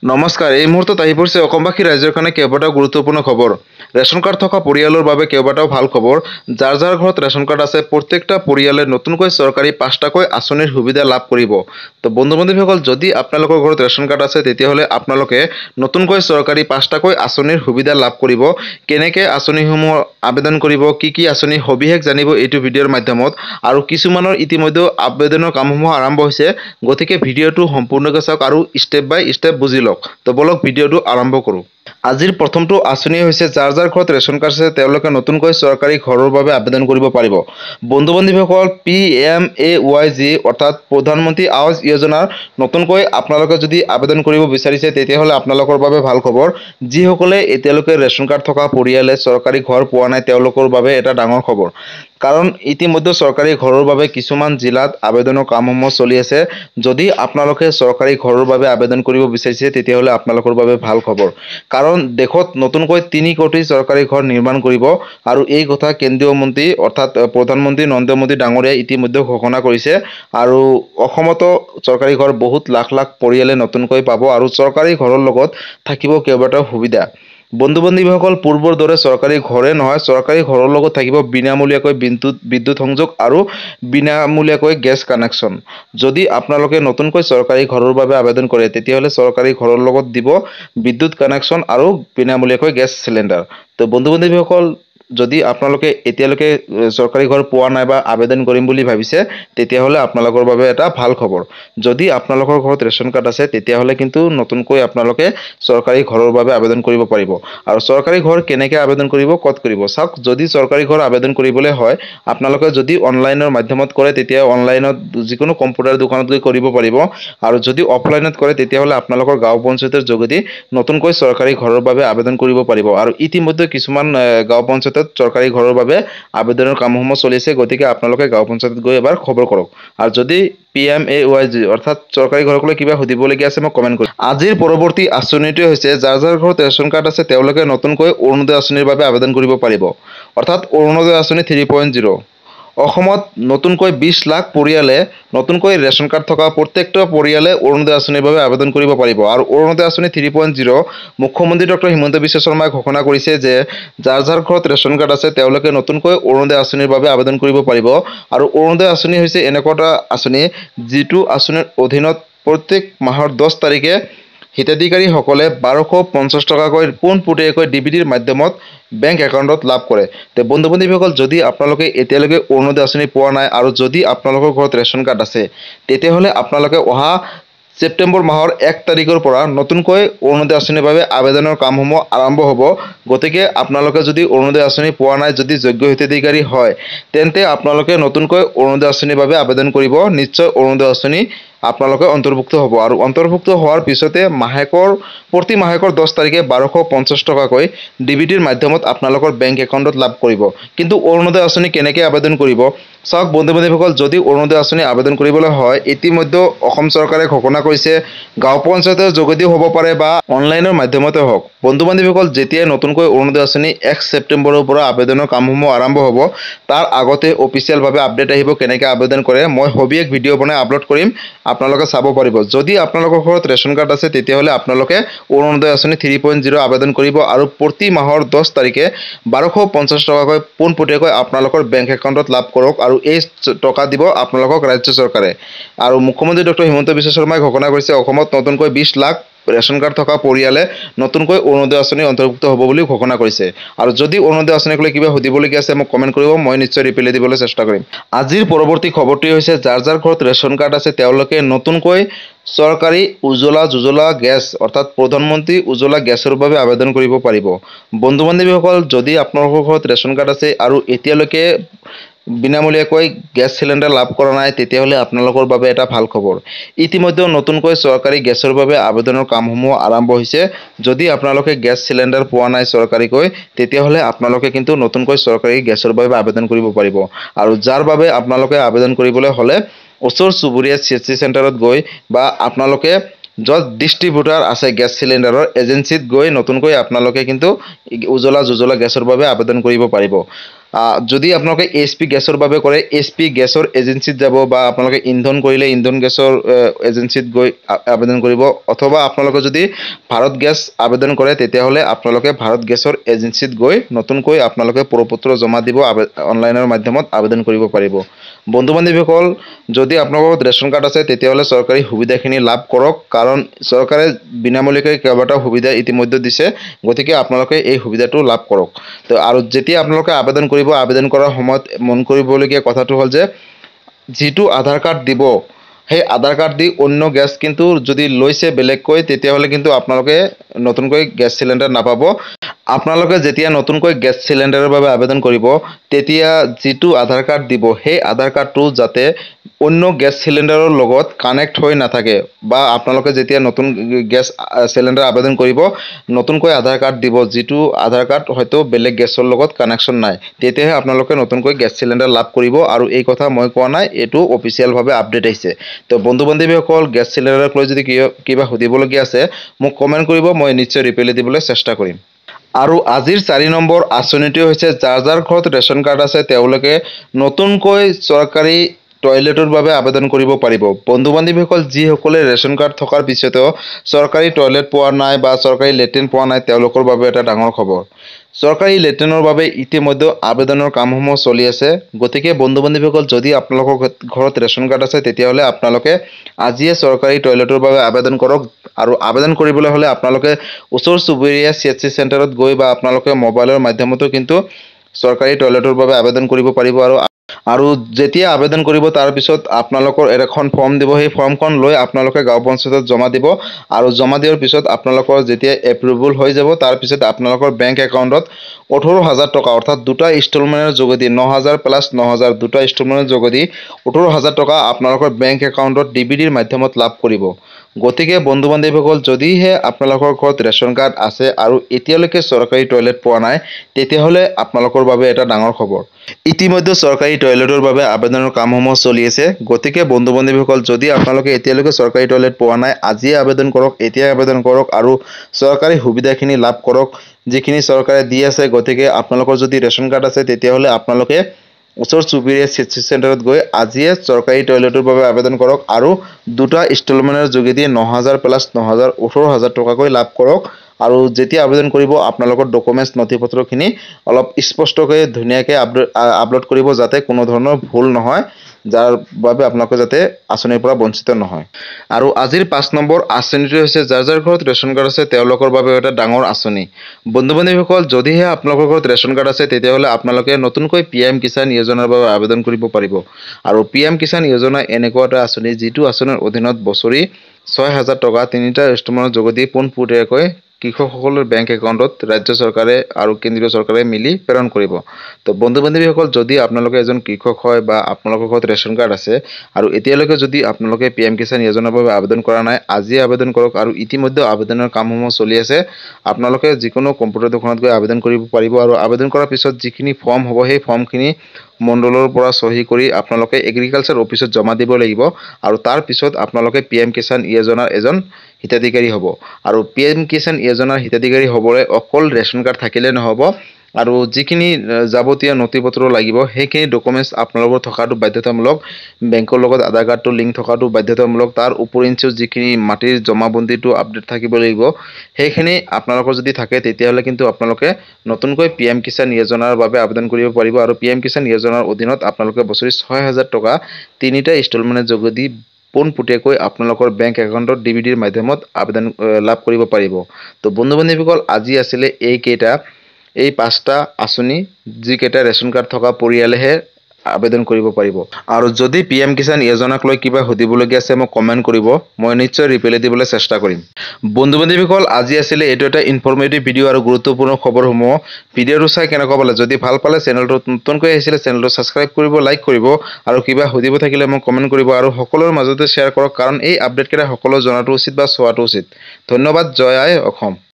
নমস্কাৰ। এই মুহূৰ্তত আহি পৰিছে অসমবাসী ৰাইজৰ কাৰণে কেইবাটাও গুৰুত্বপূৰ্ণ খবৰ। ৰেচন কাৰ্ড থকা পৰিয়ালৰ বাবে কেইবাটাও ভাল খবৰ। যাৰ যাৰ ঘৰত ৰেচন কাৰ্ড আছে প্ৰত্যেকটা পৰিয়ালে নতুনকৈ চৰকাৰী 5টাকৈ আঁচনিৰ সুবিধা লাভ কৰিব। তো বন্ধু-বান্ধৱীসকল, যদি আপোনালোকৰ ঘৰত ৰেচন কাৰ্ড আছে তেতিয়াহ'লে আপোনালোকে নতুনকৈ চৰকাৰী 5টাকৈ আঁচনিৰ সুবিধা লাভ কৰিব। কেনেকৈ আঁচনিসমূহ আবেদন কৰিব, কি আঁচনি সবিশেষ জানিব এইটো ভিডিঅ'ৰ মাধ্যমত। আৰু কিছুমানৰ ইতিমধ্যে আবেদনৰ কামসমূহ আৰম্ভ হৈছে, গতিকে ভিডিঅ'টো সম্পূৰ্ণকৈ চাওক আৰু ষ্টেপ বাই ষ্টেপ বুজি লওক। তো বলক ভিডিঅ'টো আৰম্ভ কৰোঁ। আজিৰ প্ৰথমটো আঁচনি হৈছে যাৰ যাৰ ঘৰত ৰেচন কাৰ্ড আছে তেওঁলোকে নতুনকৈ চৰকাৰী ঘৰৰ বাবে আবেদন কৰিব পাৰিব। বন্ধু-বান্ধৱীসকল, PMAYG অৰ্থাৎ প্ৰধানমন্ত্ৰী আৱাস যোজনাৰ নতুনকৈ আপোনালোকে যদি আবেদন কৰিব বিচাৰিছে তেতিয়াহ'লে আপোনালোকৰ বাবে ভাল খবৰ। যিসকলে এতিয়ালৈকে ৰেচন কাৰ্ড থকা পৰিয়ালে চৰকাৰী ঘৰ পোৱা নাই তেওঁলোকৰ বাবে এটা ডাঙৰ খবৰ। কাৰণ ইতিমধ্যে চৰকাৰী ঘৰৰ বাবে কিছুমান জিলাত আবেদনৰ কামসমূহ চলি আছে। যদি আপোনালোকে চৰকাৰী ঘৰৰ বাবে আবেদন কৰিব বিচাৰিছে তেতিয়াহ'লে আপোনালোকৰ বাবে ভাল খবৰ। কাৰণ দেশত নতুনকৈ 3 কোটি চৰকাৰী ঘৰ নিৰ্মাণ কৰিব আৰু এই কথা কেন্দ্ৰীয় মন্ত্ৰী অৰ্থাৎ প্ৰধানমন্ত্ৰী নৰেন্দ্ৰ মোদী ডাঙৰীয়াই ইতিমধ্যে ঘোষণা কৰিছে। আৰু অসমতো চৰকাৰী ঘৰ বহুত লাখ লাখ পৰিয়ালে নতুনকৈ পাব আৰু চৰকাৰী ঘৰৰ লগত থাকিব কেইবাটাও সুবিধা। বন্ধু-বান্ধৱীসকল, পূৰ্বৰ দৰে চৰকাৰী ঘৰে নহয়, চৰকাৰী ঘৰৰ লগত থাকিব বিনামূলীয়াকৈ বিদ্যুৎ সংযোগ আৰু বিনামূলীয়াকৈ গেছ কানেকশ্যন। যদি আপোনালোকে নতুনকৈ চৰকাৰী ঘৰৰ বাবে আবেদন কৰে তেতিয়াহ'লে চৰকাৰী ঘৰৰ লগত দিব বিদ্যুৎ কানেকশ্যন আৰু বিনামূলীয়াকৈ গেছ চিলিণ্ডাৰ। তো বন্ধু-বান্ধৱীসকল, যদি আপোনালোকে এতিয়ালৈকে চৰকাৰী ঘৰ পোৱা নাই বা আবেদন কৰিম বুলি ভাবিছে তেতিয়াহ'লে আপোনালোকৰ বাবে এটা ভাল খবৰ। যদি আপোনালোকৰ ঘৰত ৰেচন কাৰ্ড আছে তেতিয়াহ'লে কিন্তু নতুনকৈ আপোনালোকে চৰকাৰী ঘৰৰ বাবে আবেদন কৰিব পাৰিব। আৰু চৰকাৰী ঘৰ কেনেকৈ আবেদন কৰিব, ক'ত কৰিব চাওক। যদি চৰকাৰী ঘৰ আবেদন কৰিবলৈ হয় আপোনালোকে যদি অনলাইনৰ মাধ্যমত কৰে তেতিয়া অনলাইনত যিকোনো কম্পিউটাৰ দোকানত গৈ কৰিব পাৰিব। আৰু যদি অফলাইনত কৰে তেতিয়াহ'লে আপোনালোকৰ গাঁও পঞ্চায়তৰ যোগেদি নতুনকৈ চৰকাৰী ঘৰৰ বাবে আবেদন কৰিব পাৰিব। আৰু ইতিমধ্যে কিছুমান গাঁও পঞ্চায়তত চৰকাৰী ঘৰৰ বাবে আবেদনৰ কামসমূহ চলিছে, গতিকে আপোনালোকে গাঁও পঞ্চায়তত গৈ এবাৰ খবৰ কৰক। আৰু যদি PMAYG অৰ্থাৎ চৰকাৰী ঘৰক লৈ কিবা সুধিবলগীয়া আছে মই কমেণ্ট কৰিম। আজিৰ পৰৱৰ্তী আঁচনিটোৱে হৈছে যাৰ যাৰ ঘৰত ৰেচন কাৰ্ড আছে তেওঁলোকে নতুনকৈ অৰুণোদয় আঁচনিৰ বাবে আবেদন কৰিব পাৰিব। অৰ্থাৎ অৰুণোদয় আঁচনি 3.0। অসমত নতুনকৈ 20 লাখ পৰিয়ালে নতুনকৈ ৰেচন কাৰ্ড থকা প্ৰত্যেকটা পৰিয়ালে অৰুণোদয় আঁচনিৰ বাবে আবেদন কৰিব পাৰিব। আৰু অৰুণোদয় আঁচনি 3.0 মুখ্যমন্ত্ৰী ডক্টৰ হিমন্ত বিশ্ব শৰ্মাই ঘোষণা কৰিছে যে যাৰ যাৰ ঘৰত ৰেচন কাৰ্ড আছে তেওঁলোকে নতুনকৈ অৰুণোদয় আঁচনিৰ বাবে আবেদন কৰিব পাৰিব। আৰু অৰুণোদয় আঁচনি হৈছে এনেকুৱা এটা আঁচনি যিটো আঁচনিৰ অধীনত প্ৰত্যেক মাহৰ 10 তাৰিখে হিতাধিকাৰীসকলে 1250 টকাকৈ পোনপটীয়াকৈ DBTৰ মাধ্যমত বেংক একাউণ্টত লাভ কৰে। তো বন্ধু-বান্ধৱীসকল, যদি আপোনালোকে এতিয়ালৈকে অৰুণোদয় আঁচনি পোৱা নাই আৰু যদি আপোনালোকৰ ঘৰত ৰেচন কাৰ্ড আছে তেতিয়াহ'লে আপোনালোকে অহা ছেপ্টেম্বৰ মাহৰ 1 তাৰিখৰ পৰা নতুনকৈ অৰুণোদয় আঁচনিৰ বাবে আবেদনৰ কামসমূহ আৰম্ভ হ'ব। গতিকে আপোনালোকে যদি অৰুণোদয় আঁচনি পোৱা নাই, যদি যোগ্য হিতাধিকাৰী হয় তেন্তে আপোনালোকে নতুনকৈ অৰুণোদয় আঁচনিৰ বাবে আবেদন কৰিব। নিশ্চয় অৰুণোদয় আঁচনি আপোনালোকে অন্তৰ্ভুক্ত হ'ব। আৰু অন্তৰ্ভুক্ত হোৱাৰ পিছতে প্ৰতি মাহেকৰ 10 তাৰিখে 1250 টকাকৈ DBTৰ মাধ্যমত আপোনালোকৰ বেংক একাউণ্টত লাভ কৰিব। কিন্তু অৰুণোদয় আঁচনি কেনেকৈ আবেদন কৰিব চাওক বন্ধু-বান্ধৱীসকল, যদি অৰুণোদয় আঁচনি আবেদন কৰিবলৈ হয় ইতিমধ্যে অসম চৰকাৰে ঘোষণা কৰিছে গাঁও পঞ্চায়তৰ যোগেদিও হ'ব পাৰে বা অনলাইনৰ মাধ্যমতে হওক। বন্ধু-বান্ধৱীসকল, যেতিয়াই নতুনকৈ অৰুণোদয় আঁচনি 1 ছেপ্টেম্বৰৰ পৰা আবেদনৰ কামসমূহ আৰম্ভ হ'ব তাৰ আগতে অফিচিয়েলভাৱে আপডেট আহিব কেনেকৈ আবেদন কৰে। মই সবিশেষ ভিডিঅ' বনাই আপলোড কৰিম, আপোনালোকে চাব পাৰিব। যদি আপোনালোকৰ ঘৰত ৰেচন কাৰ্ড আছে তেতিয়াহ'লে আপোনালোকে অৰুণোদয় আঁচনি 3.0 আবেদন কৰিব আৰু প্ৰতি মাহৰ 10 তাৰিখে 1250 টকাকৈ পোনপটীয়াকৈ আপোনালোকৰ বেংক একাউণ্টত লাভ কৰক। আৰু এই টকা দিব আপোনালোকক ৰাজ্য চৰকাৰে। আৰু মুখ্যমন্ত্ৰী ডক্টৰ হিমন্ত বিশ্ব শৰ্মাই ঘোষণা কৰিছে অসমত নতুনকৈ 20 লাখ ৰেচন কাৰ্ড থকা পৰিয়ালে নতুনকৈ অৰুণোদয় আঁচনি অন্তৰ্ভুক্ত হ'ব বুলি ঘোষণা কৰিছে। আৰু যদি অৰুণোদয় আঁচনিক লৈ কিবা সুধিবলগীয়া আছে মোক কমেণ্ট কৰিব, মই নিশ্চয় ৰিপ্লাই দিবলৈ চেষ্টা কৰিম। আজিৰ পৰৱৰ্তী খবৰটি হৈছে যাৰ যাৰ ঘৰত ৰেচন কাৰ্ড আছে তেওঁলোকে নতুনকৈ চৰকাৰী উজ্জ্বলা যোজনা গেছ অৰ্থাৎ প্ৰধানমন্ত্ৰী উজ্জ্বলা গেছৰ বাবে আবেদন কৰিব পাৰিব। বন্ধু-বান্ধৱীসকল, যদি আপোনালোকৰ ঘৰত ৰেচন কাৰ্ড আছে আৰু এতিয়ালৈকে বিনামূলীয়াকৈ গেছ চিলিণ্ডাৰ লাভ কৰা নাই তেতিয়াহ'লে আপোনালোকৰ বাবে এটা ভাল খবৰ। ইতিমধ্যে নতুনকৈ চৰকাৰী গেছৰ বাবে আবেদনৰ কামসমূহ আৰম্ভ হৈছে। যদি আপোনালোকে গেছ চিলিণ্ডাৰ পোৱা নাই চৰকাৰীকৈ তেতিয়াহ'লে আপোনালোকে কিন্তু নতুনকৈ চৰকাৰী গেছৰ বাবে আবেদন কৰিব পাৰিব। আৰু যাৰ বাবে আপোনালোকে আবেদন কৰিবলৈ হ'লে ওচৰ চুবুৰীয়া CSC চেণ্টাৰত গৈ বা আপোনালোকে য'ত ডিষ্ট্ৰিবিউটাৰ আছে গেছ চিলিণ্ডাৰৰ এজেঞ্চিত গৈ নতুনকৈ আপোনালোকে কিন্তু উজ্জ্বলা যোজনা গেছৰ বাবে আবেদন কৰিব পাৰিব। যদি আপোনালোকে এইচপি গেছৰ বাবে কৰে এইচপি গেছৰ এজেঞ্চিত যাব বা আপোনালোকে ইন্ধন কৰিলে ইন্ধন গেছৰ এজেঞ্চিত গৈ আবেদন কৰিব অথবা আপোনালোকে যদি ভাৰত গেছ আবেদন কৰে তেতিয়াহ'লে আপোনালোকে ভাৰত গেছৰ এজেঞ্চিত গৈ নতুনকৈ আপোনালোকে প্ৰপত্ৰ জমা দিব অনলাইনৰ মাধ্যমত আবেদন কৰিব পাৰিব বন্ধু বান্ধৱীসকল যদি আপোনালোকৰ ৰেচন কাৰ্ড আছে তেতিয়াহ'লে চৰকাৰী সুবিধাখিনি লাভ কৰক কাৰণ চৰকাৰে বিনামূলীয়াকৈ কেইবাটাও সুবিধা ইতিমধ্যে দিছে গতিকে আপোনালোকে এই সুবিধাটো লাভ কৰক তো আৰু যেতিয়া আপোনালোকে আবেদন কৰিব আবেদন কৰাৰ সময়ত মন কৰিবলগীয়া কথাটো হ'ল যে যিটো আধাৰ কাৰ্ড দিব সেই আধাৰ কাৰ্ড দি অন্য গেছ কিন্তু যদি লৈছে বেলেগকৈ তেতিয়াহ'লে কিন্তু আপোনালোকে নতুনকৈ গেছ চিলিণ্ডাৰ নাপাব আপোনালোকে যেতিয়া নতুনকৈ গেছ চিলিণ্ডাৰৰ বাবে আবেদন কৰিব তেতিয়া যিটো আধাৰ কাৰ্ড দিব সেই আধাৰ কাৰ্ডটো যাতে অন্য গেছ চিলিণ্ডাৰৰ লগত কানেক্ট হৈ নাথাকে বা আপোনালোকে যেতিয়া নতুন গেছ চিলিণ্ডাৰ আবেদন কৰিব নতুনকৈ আধাৰ কাৰ্ড দিব যিটো আধাৰ কাৰ্ড হয়তো বেলেগ গেছৰ লগত কানেকশ্যন নাই তেতিয়াহে আপোনালোকে নতুনকৈ গেছ চিলিণ্ডাৰ লাভ কৰিব আৰু এই কথা মই কোৱা নাই এইটো অফিচিয়েলভাৱে আপডেট আহিছে তো বন্ধু বান্ধৱীসকল গেছ চিলিণ্ডাৰক লৈ যদি কিবা সুধিবলগীয়া আছে মোক কমেণ্ট কৰিব মই নিশ্চয় ৰিপ্লাই দিবলৈ চেষ্টা কৰিম আৰু আজিৰ 4 নম্বৰ আঁচনিটো হৈছে যাৰ ঘৰত ৰেচন কাৰ্ড আছে তেওঁলোকে নতুনকৈ চৰকাৰী টয়লেটৰ বাবে আবেদন কৰিব পাৰিব বন্ধু বান্ধৱীসকল যিসকলে ৰেচন কাৰ্ড থকাৰ পিছতো চৰকাৰী টয়লেট পোৱা নাই বা চৰকাৰী লেট্ৰিন পোৱা নাই তেওঁলোকৰ বাবে এটা ডাঙৰ খবৰ চৰকাৰী লেট্ৰিনৰ বাবে ইতিমধ্যে আবেদনৰ কামসমূহ চলি আছে গতিকে বন্ধু বান্ধৱীসকল যদি আপোনালোকৰ ঘৰত ৰেচন কাৰ্ড আছে তেতিয়াহ'লে আপোনালোকে আজিয়ে চৰকাৰী টয়লেটৰ বাবে আবেদন কৰক আৰু আবেদন কৰিবলৈ হ'লে আপোনালোকে ওচৰ চুবুৰীয়া CHC চেণ্টাৰত গৈ বা আপোনালোকে মোবাইলৰ মাধ্যমতো কিন্তু চৰকাৰী টয়লেটৰ বাবে আবেদন কৰিব পাৰিব আৰু যেতিয়া আবেদন কৰিব তাৰ পিছত আপোনালোকৰ এখন ফৰ্ম দিব সেই ফৰ্মখন লৈ আপোনালোকে গাঁও পঞ্চায়তত জমা দিব আৰু জমা দিয়াৰ পিছত আপোনালোকৰ যেতিয়া এপ্ৰুভেল হৈ যাব তাৰ পিছত আপোনালোকৰ বেংক একাউণ্টত 18,000 টকা অৰ্থাৎ দুটা ইনষ্টলমেণ্টৰ যোগেদি 9,000 প্লাছ 9,000 দুটা ইনষ্টলমেণ্টৰ যোগেদি 18,000 টকা আপোনালোকৰ বেংক একাউণ্টত DBDৰ মাধ্যমত লাভ কৰিব গতিকে বন্ধু বান্ধৱীসকল যদিহে আপোনালোকৰ ঘৰত ৰেচন কাৰ্ড আছে আৰু এতিয়ালৈকে চৰকাৰী টয়লেট পোৱা নাই তেতিয়াহ'লে আপোনালোকৰ বাবে এটা ডাঙৰ খবৰ ইতিমধ্যে চৰকাৰী টয়লেটৰ বাবে আবেদনৰ কামসমূহ চলি আছে গতিকে বন্ধু বান্ধৱীসকল যদি আপোনালোকে এতিয়ালৈকে চৰকাৰী টয়লেট পোৱা নাই আজিয়ে আবেদন কৰক এতিয়াই আবেদন কৰক আৰু চৰকাৰী সুবিধাখিনি লাভ কৰক যিখিনি চৰকাৰে দি আছে গতিকে আপোনালোকৰ যদি ৰেচন কাৰ্ড আছে তেতিয়াহ'লে আপোনালোকে ওচৰ চুবুৰীয়া CHC চেণ্টাৰত গৈ আজিয়ে চৰকাৰী টয়লেটৰ বাবে আবেদন কৰক আৰু দুটা ইনষ্টলমেণ্টৰ যোগেদি 9,000 প্লাছ 9,000 18,000 টকাকৈ লাভ কৰক আৰু যেতিয়া আবেদন কৰিব আপোনালোকৰ ডকুমেণ্টছ নথিপত্ৰখিনি অলপ স্পষ্টকৈ ধুনীয়াকৈ আপলোড কৰিব যাতে কোনো ধৰণৰ ভুল নহয় যাৰ বাবে আপোনালোকে যাতে আঁচনিৰ পৰা বঞ্চিত নহয় আৰু আজিৰ 5 নম্বৰ আঁচনিটো হৈছে যাৰ ঘৰত ৰেচন কাৰ্ড আছে তেওঁলোকৰ বাবে এটা ডাঙৰ আঁচনি বন্ধু বান্ধৱীসকল যদিহে আপোনালোকৰ ঘৰত ৰেচন কাৰ্ড আছে তেতিয়াহ'লে আপোনালোকে নতুনকৈ PM কিষাণ যোজনাৰ বাবে আবেদন কৰিব পাৰিব আৰু PM কিষাণ যোজনা এনেকুৱা এটা আঁচনি যিটো আঁচনিৰ অধীনত বছৰি 6,000 টকা তিনিটা ইনষ্টলমেণ্টৰ যোগেদি পোনপটীয়াকৈ কৃষকসকলৰ বেংক একাউণ্টত ৰাজ্য চৰকাৰে আৰু কেন্দ্ৰীয় চৰকাৰে মিলি প্ৰেৰণ কৰিব তো বন্ধু বান্ধৱীসকল যদি আপোনালোকে এজন কৃষক হয় বা আপোনালোকৰ ঘৰত ৰেচন কাৰ্ড আছে আৰু এতিয়ালৈকে যদি আপোনালোকে PM কিষাণ যোজনাৰ বাবে আবেদন কৰা নাই আজি আবেদন কৰক আৰু ইতিমধ্যে আবেদনৰ কামসমূহ চলি আছে আপোনালোকে যিকোনো কম্পিউটাৰ দোকানত গৈ আবেদন কৰিব পাৰিব আৰু আবেদন কৰাৰ পিছত যিখিনি ফৰ্ম হ'ব সেই ফৰ্মখিনি মণ্ডলৰ পৰা সহি কৰি আপোনালোকে এগ্ৰিকালচাৰ অফিচত জমা দিব লাগিব আৰু তাৰ পিছত আপোনালোকে PM কিষাণ যোজনাৰ এজন হিতাধিকাৰী হ'ব আৰু PM কিষাণ যোজনাৰ হিতাধিকাৰী হ'বলৈ অকল ৰেচন কাৰ্ড থাকিলে নহ'ব আৰু যিখিনি যাৱতীয় নথিপত্ৰ লাগিব সেইখিনি ডকুমেণ্টছ আপোনালোকৰ থকাটো বাধ্যতামূলক বেংকৰ লগত আধাৰ কাৰ্ডটো লিংক থকাটো বাধ্যতামূলক তাৰ উপৰিঞ্চিও যিখিনি মাটিৰ জমাবন্দীটো আপডেট থাকিব লাগিব সেইখিনি আপোনালোকৰ যদি থাকে তেতিয়াহ'লে কিন্তু আপোনালোকে নতুনকৈ PM কিষাণ যোজনাৰ বাবে আবেদন কৰিব পাৰিব আৰু PM কিষাণ যোজনাৰ অধীনত আপোনালোকে বছৰি 6,000 টকা তিনিটা ইনষ্টলমেণ্টৰ যোগেদি পোনপটীয়াকৈ আপোনালোকৰ বেংক একাউণ্টত DBDৰ মাধ্যমত আবেদন লাভ কৰিব পাৰিব তো বন্ধু বান্ধৱীসকল আজি আছিলে এই 5টা আঁচনি যিকেইটা ৰেচন কাৰ্ড থকা পৰিয়ালেহে আবেদন কৰিব পাৰিব আৰু যদি PM কিষাণ যোজনাক লৈ কিবা সুধিবলগীয়া আছে মোক কমেণ্ট কৰিব মই নিশ্চয় ৰিপ্লাই দিবলৈ চেষ্টা কৰিম বন্ধু বান্ধৱীসকল আজি আছিলে এইটো এটা ইনফৰমেটিভ ভিডিঅ' আৰু গুৰুত্বপূৰ্ণ খবৰসমূহ ভিডিঅ'টো চাই কেনেকুৱা পালে যদি ভাল পালে চেনেলটো নতুনকৈ আহিছিলে চেনেলটো ছাবস্ক্ৰাইব কৰিব লাইক কৰিব আৰু কিবা সুধিব থাকিলে মোক কমেণ্ট কৰিব আৰু সকলোৰ মাজতে শ্বেয়াৰ কৰক কাৰণ এই আপডেটকেইটা সকলো জনাটো উচিত বা চোৱাটো উচিত ধন্যবাদ জয় আই অসম